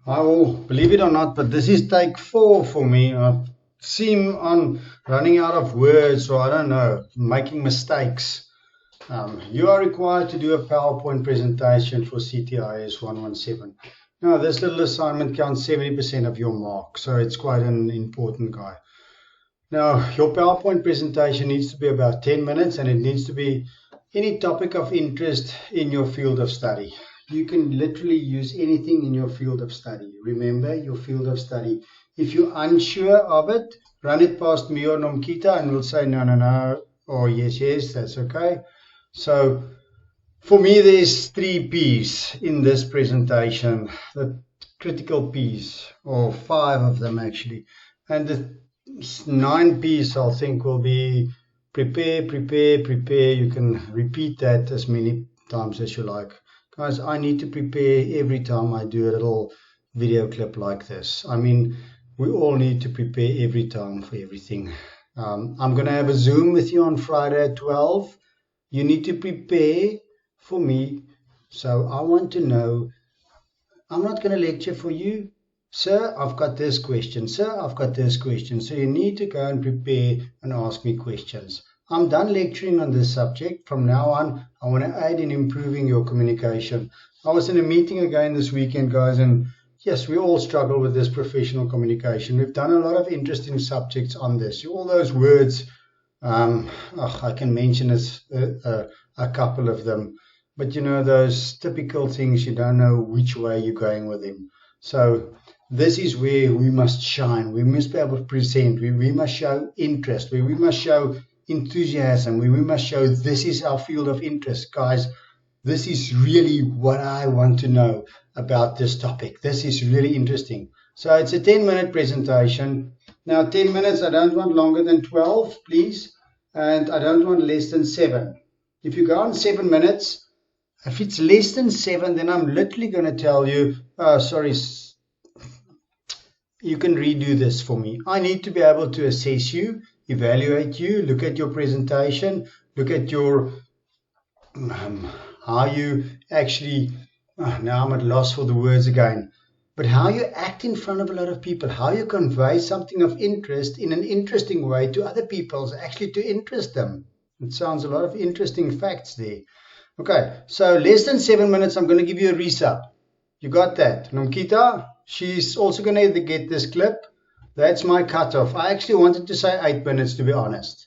I will, believe it or not, but this is take 4 for me. I seem on running out of words, or I don't know, making mistakes. You are required to do a PowerPoint presentation for CTIS 117. Now, this little assignment counts 70% of your mark, so it's quite an important guy. Now, your PowerPoint presentation needs to be about 10 minutes, and it needs to be any topic of interest in your field of study. You can literally use anything in your field of study. Remember your field of study. If you're unsure of it, run it past me or Nomkita and we'll say no, or yes, that's okay. So for me, there's 3 P's in this presentation, the critical P's, or 5 of them actually. And the 9 P's I think will be prepare. You can repeat that as many times as you like. Guys, I need to prepare every time I do a little video clip like this. I mean, we all need to prepare every time for everything. I'm going to have a Zoom with you on Friday at 12. You need to prepare for me. So I want to know, I'm not going to lecture for you. Sir, I've got this question. Sir, I've got this question. So you need to go and prepare and ask me questions. I'm done lecturing on this subject. From now on, I want to aid in improving your communication. I was in a meeting again this weekend, guys, and yes, we all struggle with this professional communication. We've done a lot of interesting subjects on this. All those words, I can mention a couple of them. But you know, those typical things, you don't know which way you're going with them. So this is where we must shine. We must be able to present. We must show interest. We must show enthusiasm. We must show this is our field of interest. Guys, this is really what I want to know about this topic. This is really interesting. So it's a 10-minute presentation. Now 10 minutes, I don't want longer than 12, please. And I don't want less than 7. If you go on 7 minutes, if it's less than 7, then I'm literally going to tell you, sorry, you can redo this for me. I need to be able to assess you, evaluate you, look at your presentation, look at your, how you actually, now I'm at loss for the words again, but how you act in front of a lot of people, how you convey something of interest in an interesting way to other people, actually to interest them. It sounds a lot of interesting facts there. Okay, so less than 7 minutes, I'm going to give you a resub. You got that? Nomkita, she's also going to get this clip. That's my cutoff. I actually wanted to say 8 minutes, to be honest.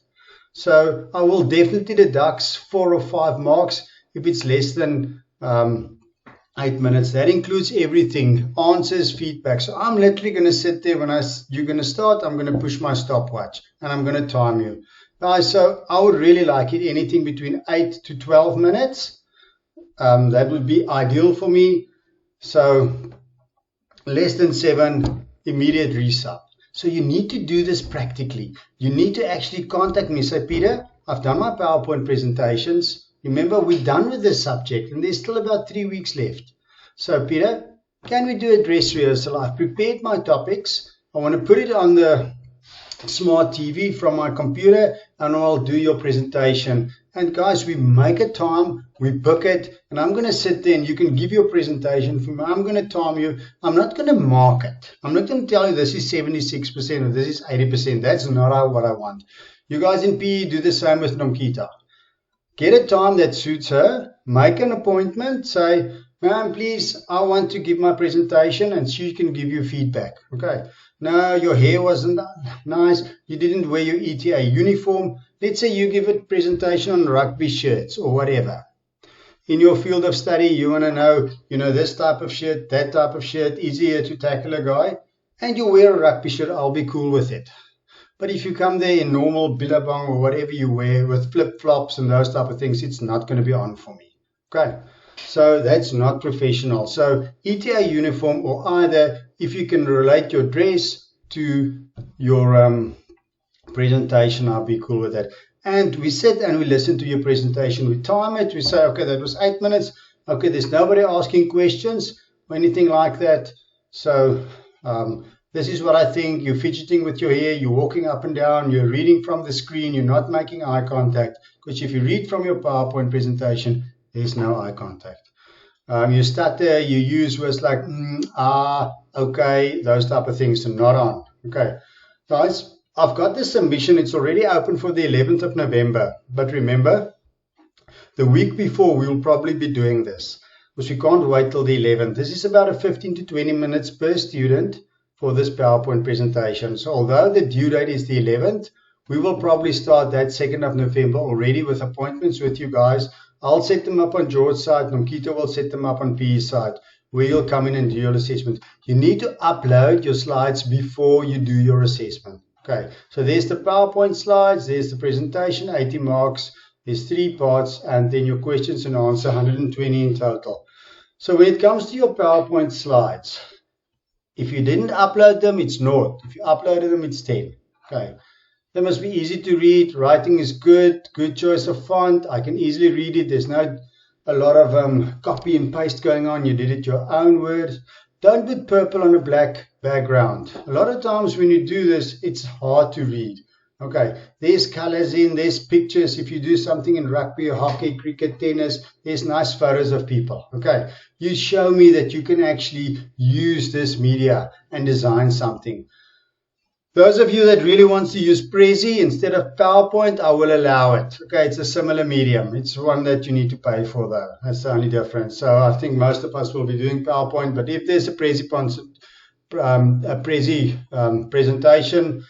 So I will definitely deduct 4 or 5 marks if it's less than 8 minutes. That includes everything, answers, feedback. So I'm literally going to sit there when you're going to start. I'm going to push my stopwatch and I'm going to time you. Guys, so I would really like it anything between 8 to 12 minutes. That would be ideal for me. So less than 7, immediate resub. So you need to do this practically. You need to actually contact me. Say, Peter, I've done my PowerPoint presentations. Remember, we're done with this subject and there's still about 3 weeks left. So Peter, can we do a dress rehearsal? I've prepared my topics. I want to put it on the smart TV from my computer and I'll do your presentation. And guys, we make a time, we book it, and I'm going to sit there and you can give your presentation for me. I'm going to time you. I'm not going to mark it. I'm not going to tell you this is 76% or this is 80%. That's not what I want. You guys in PE do the same with Nomkita. Get a time that suits her, make an appointment, say, ma'am, please, I want to give my presentation, and she can give you feedback. Okay. No, your hair wasn't nice. You didn't wear your ETA uniform. Let's say you give a presentation on rugby shirts or whatever. In your field of study, you want to know, this type of shirt, that type of shirt, easier to tackle a guy, and you wear a rugby shirt, I'll be cool with it. But if you come there in normal billabong or whatever you wear with flip-flops and those type of things, it's not going to be on for me. Okay. So that's not professional. So ETA uniform, or either if you can relate your dress to your presentation, I'll be cool with that. And we sit and we listen to your presentation. We time it. We say, okay, that was 8 minutes. Okay, there's nobody asking questions or anything like that. So this is what I think. You're fidgeting with your hair. You're walking up and down. You're reading from the screen. You're not making eye contact. Because if you read from your PowerPoint presentation, there's no eye contact. You stutter, you use words like okay, those type of things are not on. Okay, guys, I've got this submission. It's already open for the 11th of November. But remember, the week before, we'll probably be doing this because we can't wait till the 11th. This is about a 15 to 20 minutes per student for this PowerPoint presentation. So although the due date is the 11th, we will probably start that 2nd of November already with appointments with you guys. I'll set them up on George's side. Nomkito will set them up on PE's side, where you'll come in and do your assessment. You need to upload your slides before you do your assessment. Okay, so there's the PowerPoint slides, there's the presentation, 80 marks, there's 3 parts, and then your questions and answer, 120 in total. So when it comes to your PowerPoint slides, if you didn't upload them, it's 0. If you uploaded them, it's 10. Okay. They must be easy to read. Writing is good choice of font. I can easily read it. There's not a lot of copy and paste going on. You did it your own words. Don't put purple on a black background. A lot of times when you do this, it's hard to read. Okay, there's colors in, there's pictures. If you do something in rugby, hockey, cricket, tennis, there's nice photos of people. Okay, you show me that you can actually use this media and design something. Those of you that really wants to use Prezi instead of PowerPoint, I will allow it. Okay, it's a similar medium. It's one that you need to pay for though. That's the only difference. So I think most of us will be doing PowerPoint, but if there's a Prezi presentation,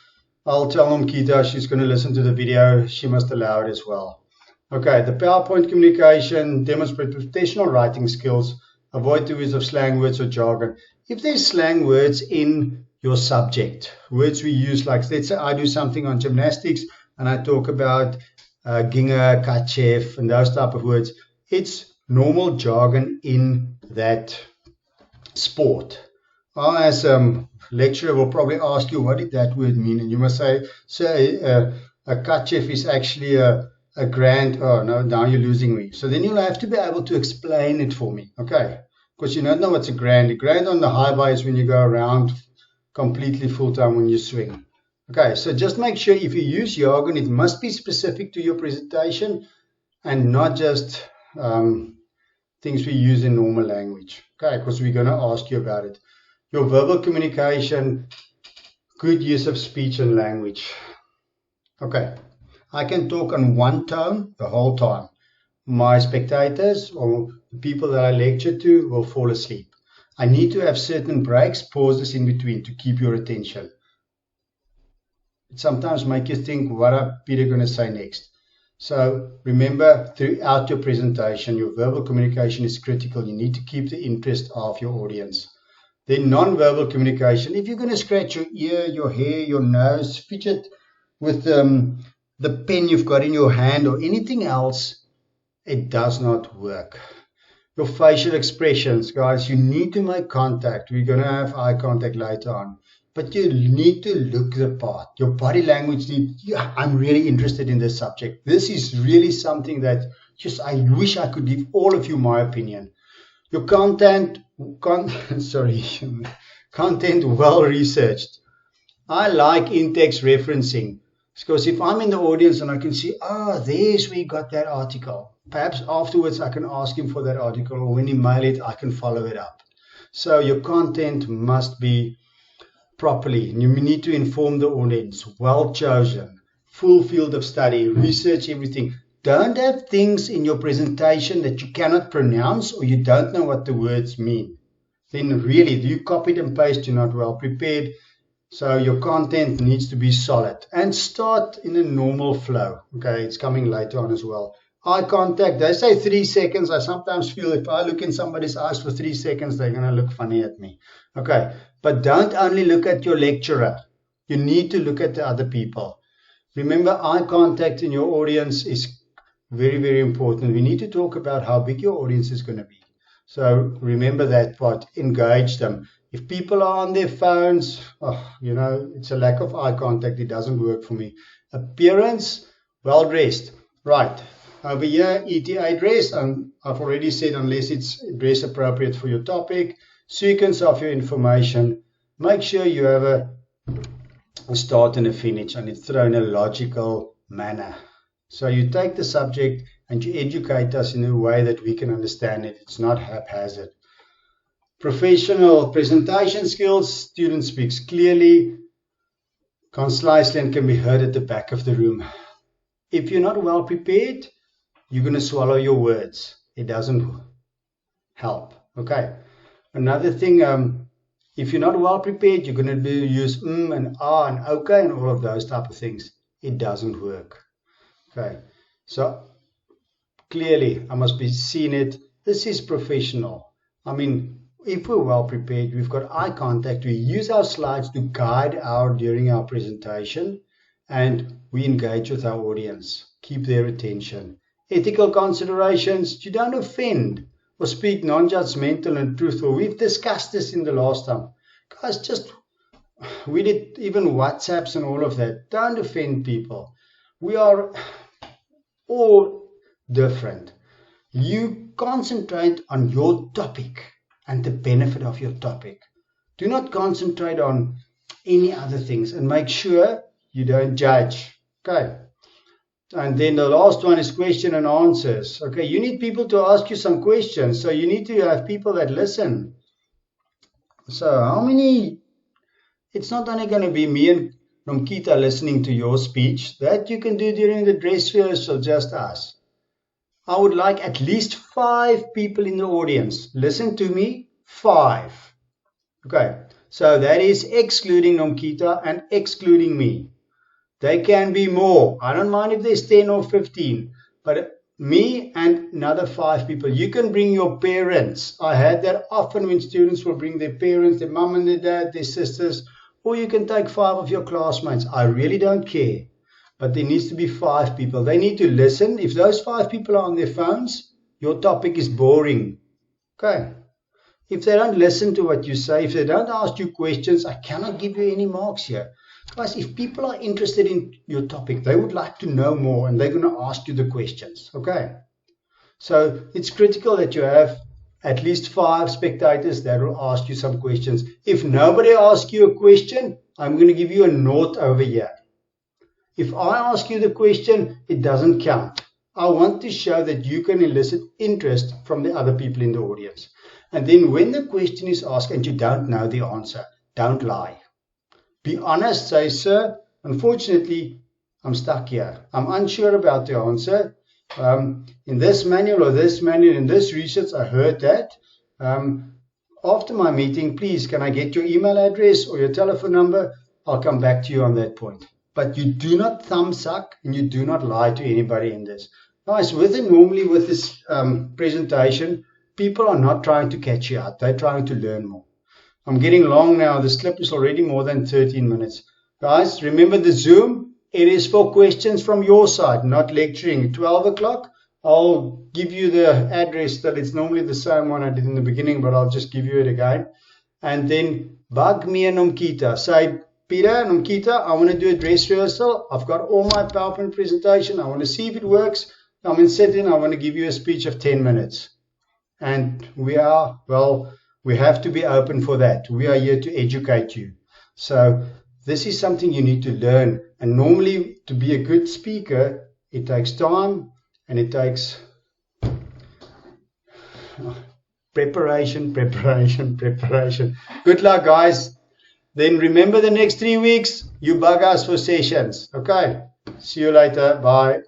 I'll tell Nomkita she's going to listen to the video. She must allow it as well. Okay, the PowerPoint communication, demonstrate professional writing skills, avoid the use of slang words or jargon. If there's slang words in your subject, words we use, like let's say I do something on gymnastics and I talk about Ginger, Kachev and those type of words, it's normal jargon in that sport. I, as a lecturer, will probably ask you what did that word mean, and you must say, a Kachev is actually a grand, oh no, now you're losing me. So then you'll have to be able to explain it for me, okay? Because you don't know what's a grand. A grand on the high bar is when you go around completely full time when you swing. Okay, so just make sure if you use jargon, it must be specific to your presentation and not just things we use in normal language. Okay, because we're going to ask you about it. Your verbal communication, good use of speech and language. Okay, I can talk on one tone the whole time. My spectators or the people that I lecture to will fall asleep. I need to have certain breaks, pauses in between to keep your attention. It sometimes makes you think, what are Peter going to say next? So remember, throughout your presentation, your verbal communication is critical. You need to keep the interest of your audience. Then non-verbal communication, if you're going to scratch your ear, your hair, your nose, fidget with the pen you've got in your hand or anything else, it does not work. Your facial expressions, guys, you need to make contact. We're going to have eye contact later on. But you need to look the part. Your body language I'm really interested in this subject. This is really something that I wish I could give all of you my opinion. Your content well researched. I like in-text referencing. Because if I'm in the audience and I can see, there's where you got that article. Perhaps afterwards I can ask him for that article, or when he mail it, I can follow it up. So your content must be properly. You need to inform the audience, well chosen, full field of study, research everything. Don't have things in your presentation that you cannot pronounce or you don't know what the words mean. Then really, you copied and paste, you're not well prepared. So your content needs to be solid and start in a normal flow. Okay, it's coming later on as well. Eye contact, they say 3 seconds. I sometimes feel if I look in somebody's eyes for 3 seconds, they're going to look funny at me. Okay, but don't only look at your lecturer. You need to look at the other people. Remember, eye contact in your audience is very, very important. We need to talk about how big your audience is going to be. So remember that part. Engage them. If people are on their phones, it's a lack of eye contact. It doesn't work for me. Appearance, well dressed. Right. Over here, ETA dress. I've already said unless it's dress appropriate for your topic. Sequence of your information. Make sure you have a start and a finish, and it's thrown in a logical manner. So you take the subject and you educate us in a way that we can understand it. It's not haphazard. Professional presentation skills. Student speaks clearly, concisely, and can be heard at the back of the room. If you're not well prepared, you're going to swallow your words. It doesn't help. Okay. Another thing, if you're not well prepared, you're going to use and and okay and all of those type of things. It doesn't work. Okay. So clearly, I must be seeing it. This is professional. I mean, if we're well prepared, we've got eye contact, we use our slides to guide during our presentation, and we engage with our audience, keep their attention. Ethical considerations, you don't offend or speak non-judgmental and truthful. We've discussed this in the last time. Guys, we did even WhatsApps and all of that. Don't offend people. We are all different. You concentrate on your topic and the benefit of your topic. Do not concentrate on any other things, and make sure you don't judge. Okay. And then the last one is question and answers. Okay, you need people to ask you some questions, so you need to have people that listen. So it's not only going to be me and Nomkita listening to your speech. That you can do during the dress rehearsal, just us. I would like at least 5 people in the audience. Listen to me, 5. Okay, so that is excluding Nomkita and excluding me. They can be more. I don't mind if there's 10 or 15, but me and another 5 people. You can bring your parents. I had that often when students will bring their parents, their mom and their dad, their sisters, or you can take 5 of your classmates. I really don't care. But there needs to be 5 people. They need to listen. If those 5 people are on their phones, your topic is boring. Okay. If they don't listen to what you say, if they don't ask you questions, I cannot give you any marks here. Guys, if people are interested in your topic, they would like to know more, and they're going to ask you the questions. Okay. So it's critical that you have at least 5 spectators that will ask you some questions. If nobody asks you a question, I'm going to give you a note over here. If I ask you the question, it doesn't count. I want to show that you can elicit interest from the other people in the audience. And then when the question is asked and you don't know the answer, don't lie. Be honest, say, sir, unfortunately, I'm stuck here. I'm unsure about the answer. In this manual or this manual, in this research, I heard that. After my meeting, please, can I get your email address or your telephone number? I'll come back to you on that point. But you do not thumb suck and you do not lie to anybody in this. Guys, normally with this presentation, people are not trying to catch you out. They're trying to learn more. I'm getting long now. This clip is already more than 13 minutes. Guys, remember the Zoom? It is for questions from your side, not lecturing. 12 o'clock, I'll give you the address. That it's normally the same one I did in the beginning, but I'll just give you it again. And then bug me and Nomkita. Say, Peter and Nomkita, I want to do a dress rehearsal. I've got all my PowerPoint presentation. I want to see if it works. I'm in setting. I want to give you a speech of 10 minutes. And we have to be open for that. We are here to educate you. So this is something you need to learn. And normally, to be a good speaker, it takes time and it takes preparation. Good luck, guys. Then remember the next 3 weeks, you bug us for sessions. Okay. See you later. Bye.